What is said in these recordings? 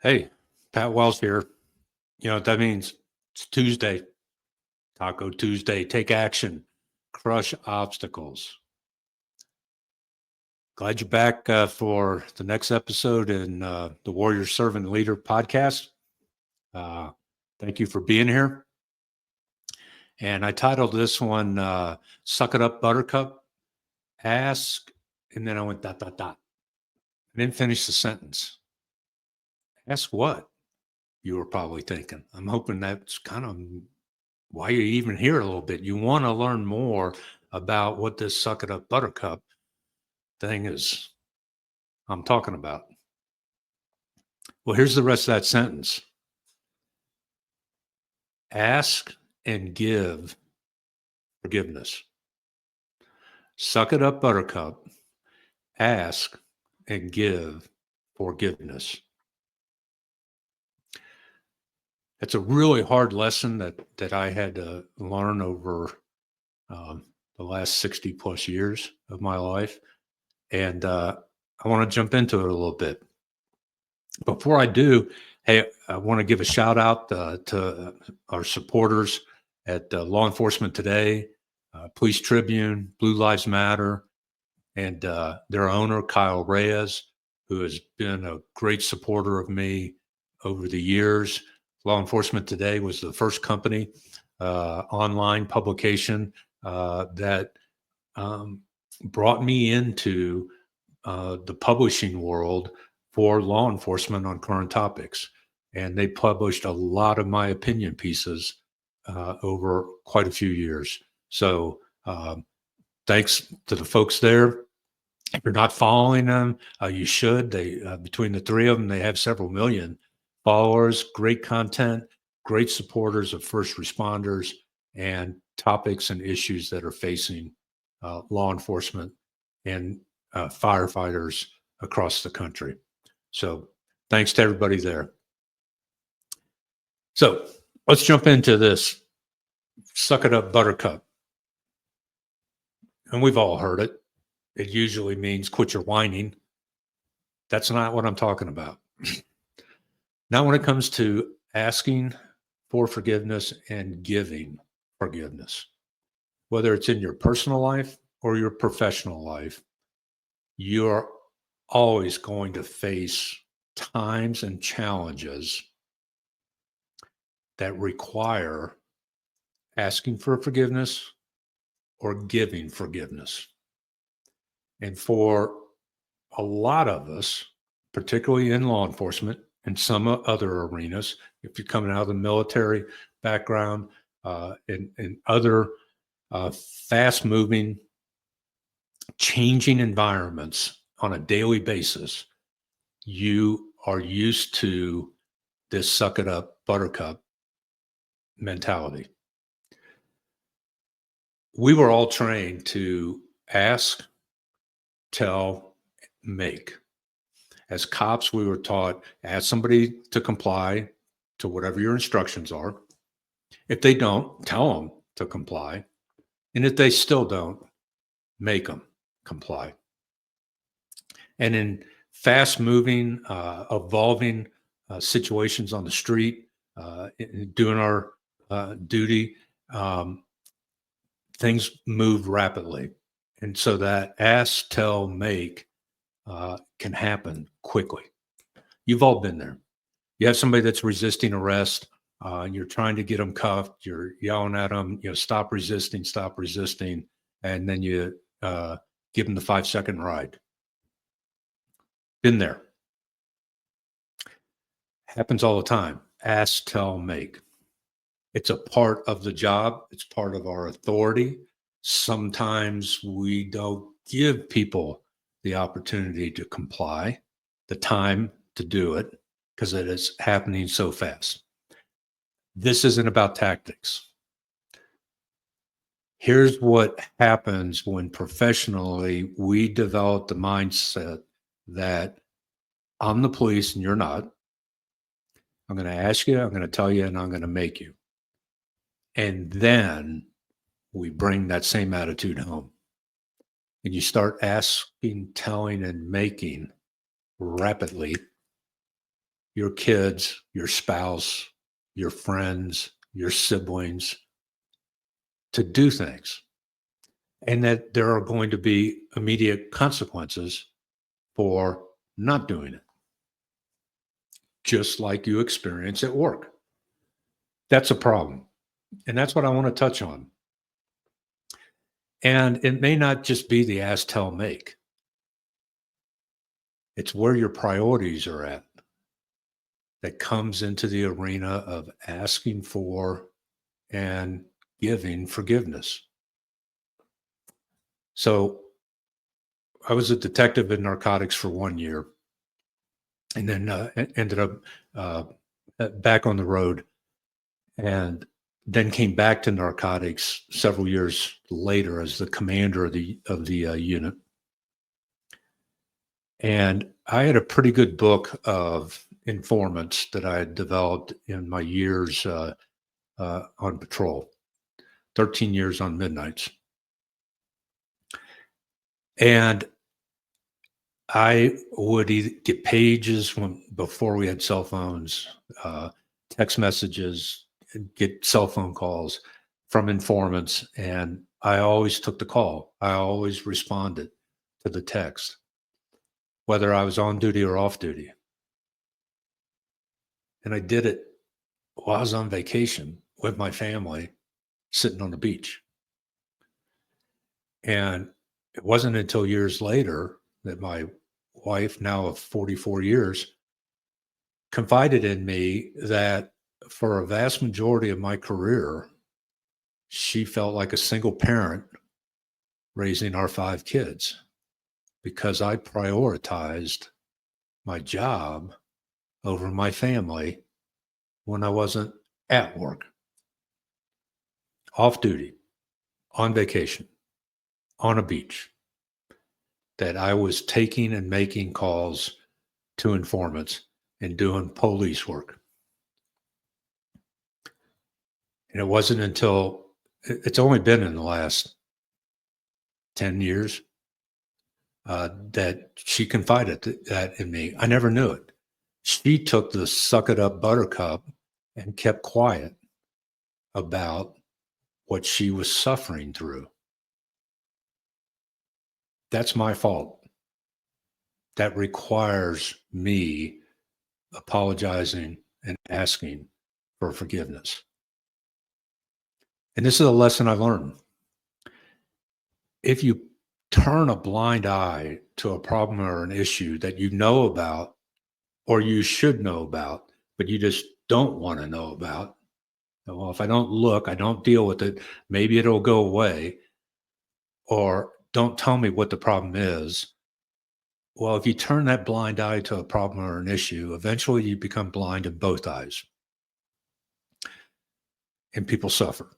Hey, Pat Wells here. You know what that means? It's Tuesday, Taco Tuesday. Take action, crush obstacles. Glad you're back for the next episode in the Warrior Servant Leader podcast. Uh, Thank you for being here. And I titled this one Suck It Up, Buttercup. Ask, and then I went dot, dot, dot. I didn't finish the sentence. Ask what? You were probably thinking. I'm hoping that's kind of why you're even here a little bit. You want to learn more about what this suck it up buttercup thing is I'm talking about. Well, here's the rest of that sentence. Ask and give forgiveness. Suck it up, buttercup. Ask and give forgiveness. It's a really hard lesson that I had to learn over the last 60 plus years of my life. And I want to jump into it a little bit. Before I do, hey, I want to give a shout out to our supporters at Law Enforcement Today, Police Tribune, Blue Lives Matter, and their owner, Kyle Reyes, who has been a great supporter of me over the years. Law Enforcement Today was the first company, online publication that brought me into the publishing world for law enforcement on current topics. And they published a lot of my opinion pieces over quite a few years. So thanks to the folks there. If you're not following them, you should. They between the three of them, they have several million followers, great content, great supporters of first responders and topics and issues that are facing law enforcement and firefighters across the country. So thanks to everybody there. So let's jump into this suck it up, buttercup. And we've all heard it. It usually means quit your whining. That's not what I'm talking about. Not when it comes to asking for forgiveness and giving forgiveness. Whether it's in your personal life or your professional life, you're always going to face times and challenges that require asking for forgiveness or giving forgiveness. And for a lot of us, particularly in law enforcement and some other arenas, if you're coming out of the military background and other fast moving, changing environments on a daily basis, you are used to this suck it up, buttercup mentality. We were all trained to ask, tell, make. As cops, we were taught ask somebody to comply to whatever your instructions are. If they don't, tell them to comply. And if they still don't, make them comply. And in fast moving, evolving situations on the street, doing our duty, things move rapidly. And so that ask, tell, make can happen quickly. You've all been there. You have somebody that's resisting arrest, and you're trying to get them cuffed. You're yelling at them, stop resisting, and then you give them the 5-second ride. Been there. Happens all the time. Ask, tell, make. It's a part of the job. It's part of our authority. Sometimes we don't give people the opportunity to comply, the time to do it, because it is happening so fast. This isn't about tactics. Here's what happens when professionally we develop the mindset that I'm the police and you're not. I'm going to ask you, I'm going to tell you, and I'm going to make you. And then we bring that same attitude home. And you start asking, telling, and making rapidly. your kids, your spouse, your friends, your siblings to do things, and that there are going to be immediate consequences for not doing it, just like you experience at work. That's a problem. And that's what I want to touch on. And it may not just be the ask, tell, make, it's where your priorities are at that comes into the arena of asking for and giving forgiveness. So I was a detective in narcotics for 1 year and then ended up uh, back on the road and then came back to narcotics several years later as the commander of the unit. And I had a pretty good book of informants that I had developed in my years on patrol, 13 years on midnights. And I would either get pages before we had cell phones, text messages, get cell phone calls from informants, and I always took the call. I always responded to the text, whether I was on duty or off duty. And I did it while I was on vacation with my family, sitting on the beach. And it wasn't until years later that my wife, now of 44 years, confided in me that for a vast majority of my career, she felt like a single parent raising our 5 kids because I prioritized my job over my family when I wasn't at work, off duty, on vacation, on a beach, that I was taking and making calls to informants and doing police work. And it wasn't until it's only been in the last 10 years that she confided that in me. I never knew it. She took the suck it up buttercup and kept quiet about what she was suffering through. That's my fault. That requires me apologizing and asking for forgiveness. And this is a lesson I've learned. If you turn a blind eye to a problem or an issue that you know about or you should know about, but you just don't want to know about, well, if I don't look, I don't deal with it, maybe it'll go away, or don't tell me what the problem is. Well, if you turn that blind eye to a problem or an issue, eventually you become blind in both eyes and people suffer.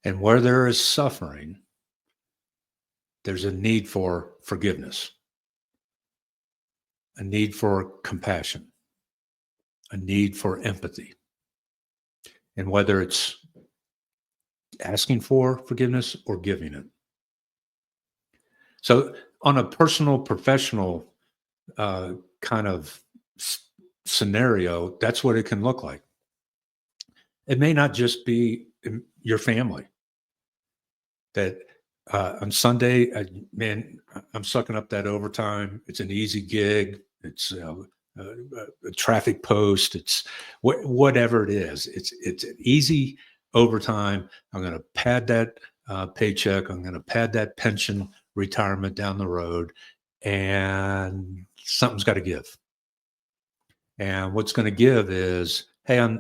And where there is suffering, there's a need for forgiveness, a need for compassion, a need for empathy. And whether it's asking for forgiveness or giving it. So, on a personal, professional kind of scenario, that's what it can look like. It may not just be your family. That on Sunday, man, I'm sucking up that overtime. It's an easy gig. It's a traffic post. It's whatever it is. It's an easy overtime. I'm going to pad that paycheck. I'm going to pad that pension retirement down the road, and something's got to give. And what's going to give is, hey, I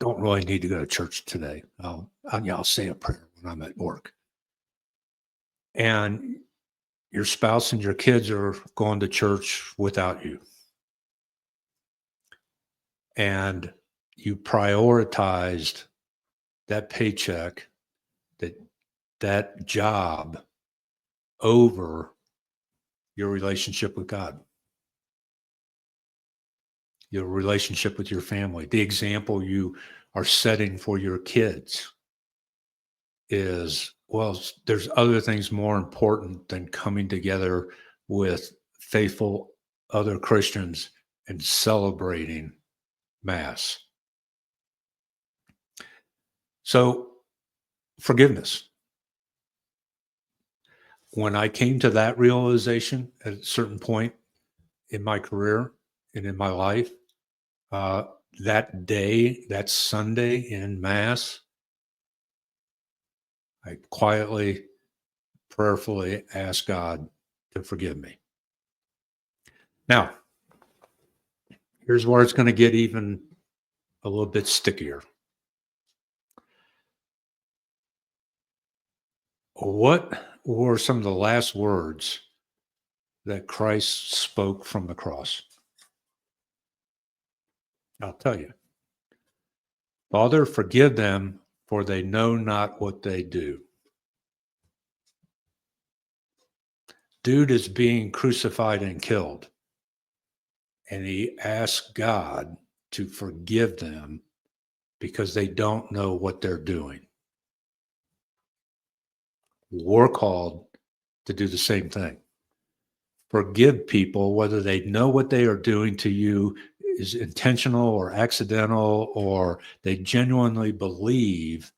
don't really need to go to church today. I'll say a prayer when I'm at work. And your spouse and your kids are going to church without you. And you prioritized that paycheck, that job over your relationship with God, your relationship with your family. The example you are setting for your kids is, well, there's other things more important than coming together with faithful other Christians and celebrating Mass. So, forgiveness. When I came to that realization at a certain point in my career and in my life, uh, that day, that Sunday in Mass, I quietly, prayerfully asked God to forgive me. Now, here's where it's going to get even a little bit stickier. What were some of the last words that Christ spoke from the cross? I'll tell you. Father, forgive them, for they know not what they do. Dude is being crucified and killed. And he asked God to forgive them because they don't know what they're doing. We're called to do the same thing. Forgive people, whether they know what they are doing to you is intentional or accidental, or they genuinely believe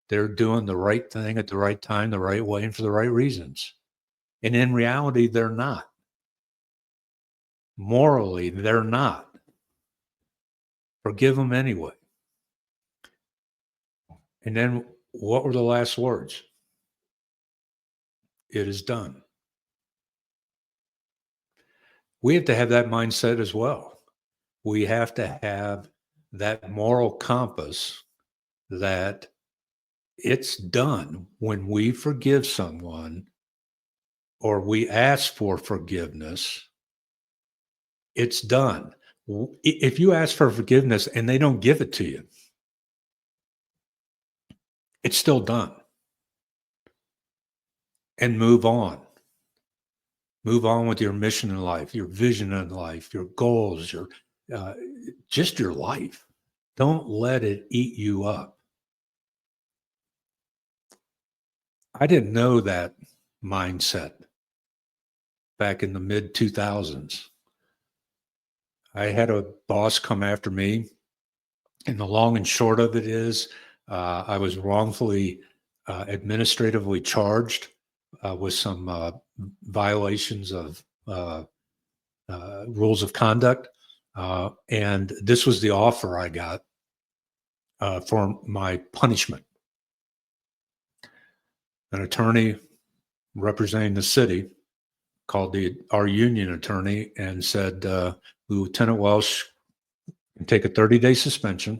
they're doing the right thing at the right time, the right way, and for the right reasons. And in reality, they're not. Morally, they're not. Forgive them anyway. And then what were the last words? It is done. We have to have that mindset as well. We have to have that moral compass that it's done when we forgive someone or we ask for forgiveness. It's done. If you ask for forgiveness and they don't give it to you, it's still done. And move on. Move on with your mission in life, your vision in life, your goals, your just your life. Don't let it eat you up. I didn't know that mindset back in the mid 2000s. I had a boss come after me, and the long and short of it is I was wrongfully administratively charged with some violations of rules of conduct. And this was the offer I got for my punishment. An attorney representing the city called our union attorney and said, Lieutenant Welsh can take a 30-day suspension,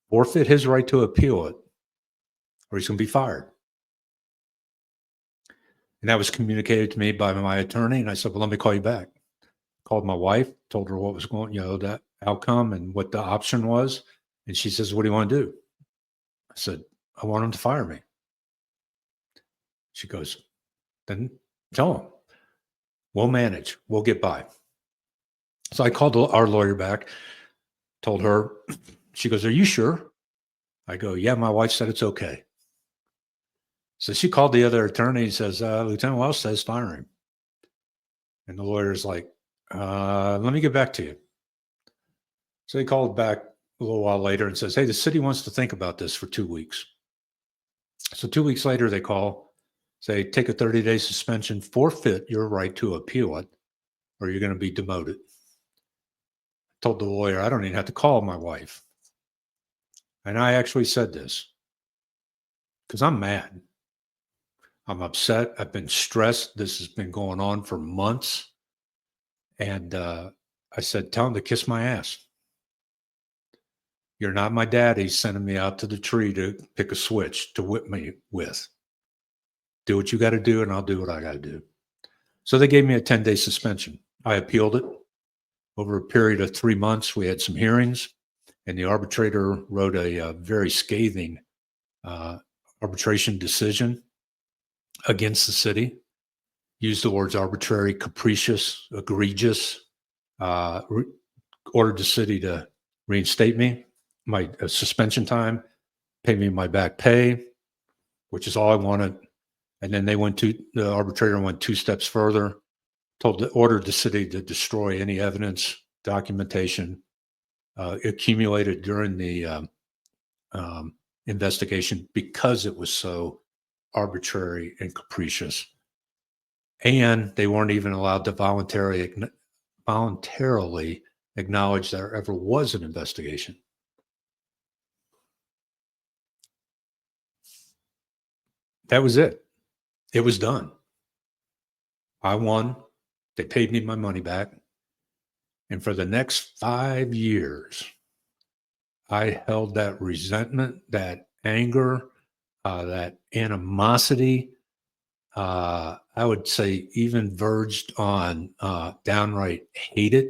forfeit his right to appeal it, or he's going to be fired. And that was communicated to me by my attorney. And I said, well, let me call you back. Called my wife, told her what was going, that outcome and what the option was. And she says, what do you want to do? I said, I want him to fire me. She goes, then tell him. We'll manage. We'll get by. So I called our lawyer back, told her, she goes, are you sure? I go, yeah, my wife said it's okay. So she called the other attorney and says, Lieutenant Welsh says fire him. And the lawyer's like, let me get back to you. So he called back a little while later and says, hey, the city wants to think about this for 2 weeks. So 2 weeks later, they call, say, take a 30-day suspension, forfeit your right to appeal it, or you're going to be demoted. I told the lawyer, I don't even have to call my wife. And I actually said this because I'm mad. I'm upset. I've been stressed. This has been going on for months. And I said, tell him to kiss my ass. You're not my daddy sending me out to the tree to pick a switch to whip me with. Do what you got to do, and I'll do what I got to do. So they gave me a 10-day suspension. I appealed it. Over a period of 3 months, we had some hearings, and the arbitrator wrote a very scathing arbitration decision against the city. Used the words arbitrary, capricious, egregious, ordered the city to reinstate me, my suspension time, pay me my back pay, which is all I wanted. And then the arbitrator went 2 steps further, ordered the city to destroy any evidence documentation accumulated during the investigation because it was so arbitrary and capricious. And they weren't even allowed to voluntarily acknowledge there ever was an investigation. That was it. It was done. I won. They paid me my money back. And for the next 5 years, I held that resentment, that anger, that animosity. I would say even verged on downright hated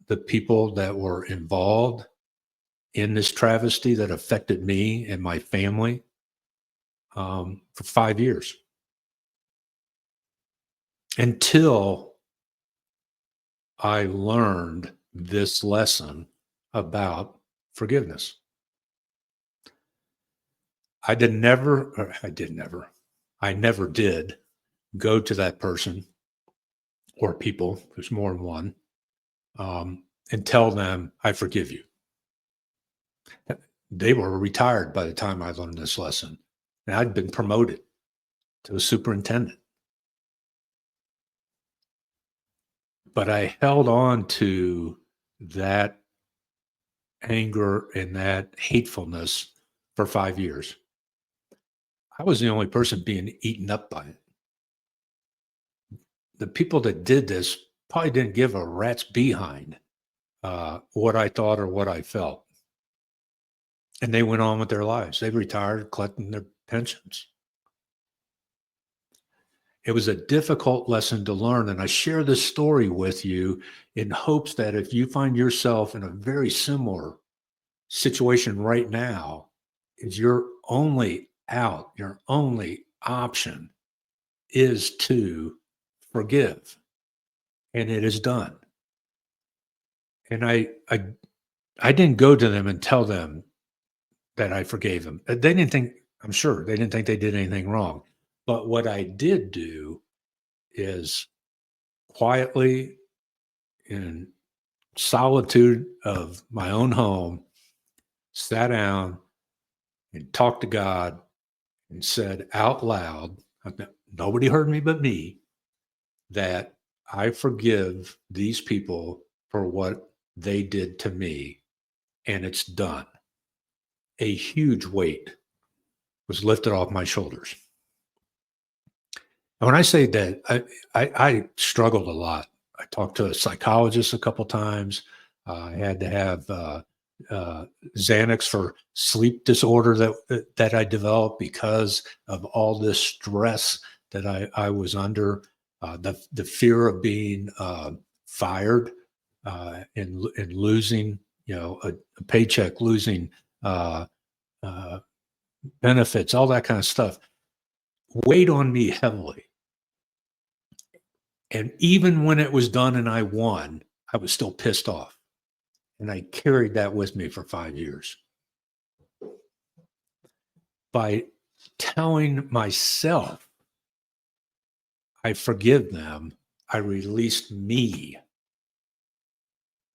the people that were involved in this travesty that affected me and my family for 5 years until I learned this lesson about forgiveness. I never did go to that person or people, there's more than one, and tell them, I forgive you. They were retired by the time I learned this lesson. And I'd been promoted to a superintendent. But I held on to that anger and that hatefulness for 5 years. I was the only person being eaten up by it. The people that did this probably didn't give a rat's behind what I thought or what I felt. And they went on with their lives. They retired collecting their pensions. It was a difficult lesson to learn. And I share this story with you in hopes that if you find yourself in a very similar situation right now, is your only out, your only option is to forgive. And it is done. And I didn't go to them and tell them that I forgave them. They didn't think, I'm sure they didn't think they did anything wrong. But what I did do is quietly, in solitude of my own home, sat down and talked to God and said out loud, nobody heard me but me, that I forgive these people for what they did to me, and it's done. A huge weight was lifted off my shoulders. And when I say that, I struggled a lot. I talked to a psychologist a couple times. I had to have Xanax for sleep disorder that I developed because of all this stress that I was under. The fear of being fired and losing, a paycheck, losing benefits, all that kind of stuff, weighed on me heavily. And even when it was done and I won, I was still pissed off. And I carried that with me for 5 years. By telling myself I forgive them, I released me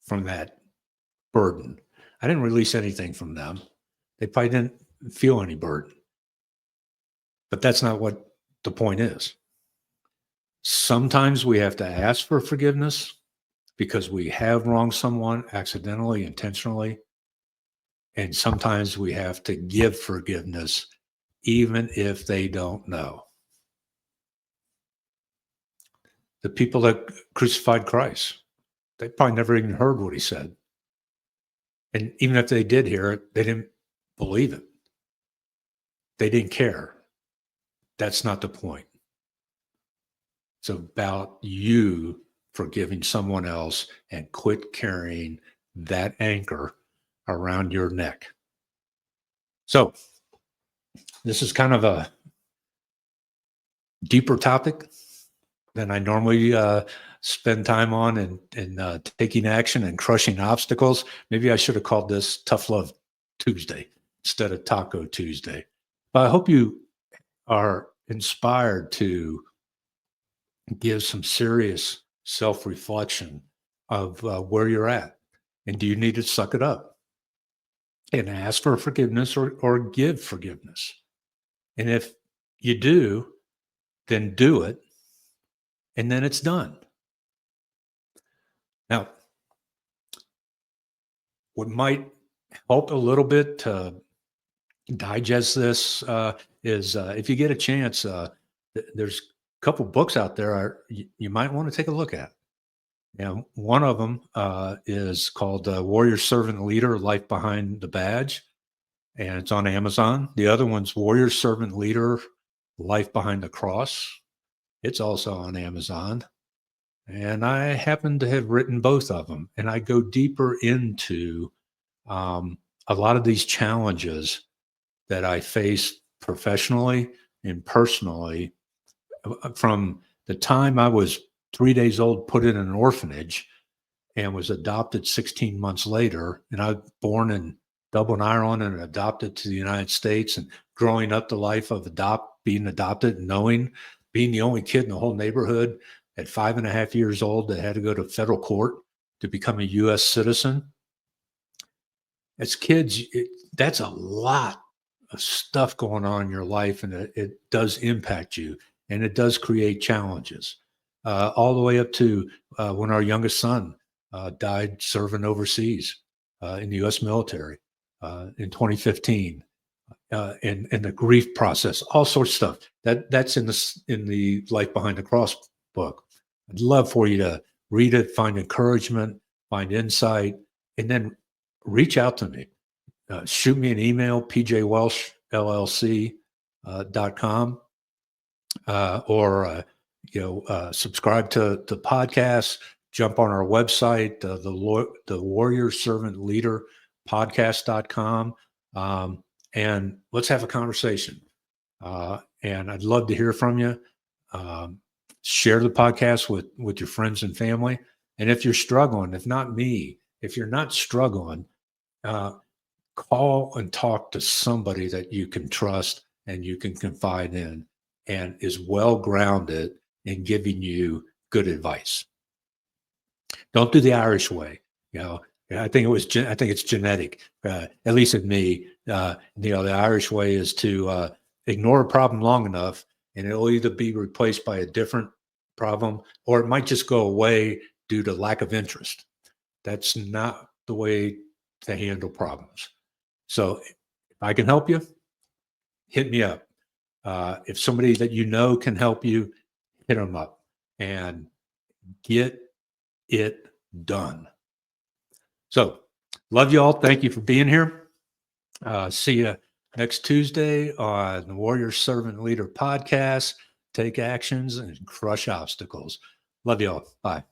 from that burden. I didn't release anything from them. They probably didn't feel any burden. But that's not what the point is. Sometimes we have to ask for forgiveness because we have wronged someone accidentally, intentionally. And sometimes we have to give forgiveness even if they don't know. The people that crucified Christ, they probably never even heard what he said. And even if they did hear it, they didn't believe it. They didn't care. That's not the point. It's about you forgiving someone else and quit carrying that anchor around your neck. So this is kind of a deeper topic than I normally spend time on and taking action and crushing obstacles. Maybe I should have called this Tough Love Tuesday instead of Taco Tuesday. But I hope you are inspired to give some serious self-reflection of where you're at. And do you need to suck it up and ask for forgiveness or give forgiveness? And if you do, then do it, and then it's done. Now, what might help a little bit to digest this is if you get a chance, there's a couple books out there you might want to take a look at. And one of them is called Warrior Servant Leader: Life Behind the Badge, and it's on Amazon. The other one's Warrior Servant Leader: Life Behind the Cross. It's also on Amazon. And I happen to have written both of them. And I go deeper into a lot of these challenges that I faced professionally and personally from the time I was 3 days old, put in an orphanage, and was adopted 16 months later. And I was born in Dublin, Ireland, and adopted to the United States. And growing up the life of being adopted, knowing, being the only kid in the whole neighborhood at 5.5 years old that had to go to federal court to become a U.S. citizen. As kids, that's a lot of stuff going on in your life, and it does impact you, and it does create challenges. All the way up to when our youngest son died serving overseas in the U.S. military in 2015, and the grief process, all sorts of stuff. That's in the Life Behind the Cross book. I'd love for you to read it, find encouragement, find insight, and then reach out to me. Shoot me an email, pjwelshllc.com, or subscribe to the podcast. Jump on our website, the Warrior Servant Leader podcast.com, and let's have a conversation. And I'd love to hear from you. Share the podcast with your friends and family. And if you're struggling, if you're not struggling, call and talk to somebody that you can trust and you can confide in and is well grounded in giving you good advice. Don't do the Irish way. I think it's genetic, at least in me. The Irish way is to ignore a problem long enough, and it'll either be replaced by a different problem, or it might just go away due to lack of interest. That's not the way to handle problems. So if I can help you, hit me up. If somebody that you know can help you, hit them up and get it done. So love you all. Thank you for being here. See you next Tuesday on the Warrior Servant Leader podcast. Take actions and crush obstacles. Love you all. Bye.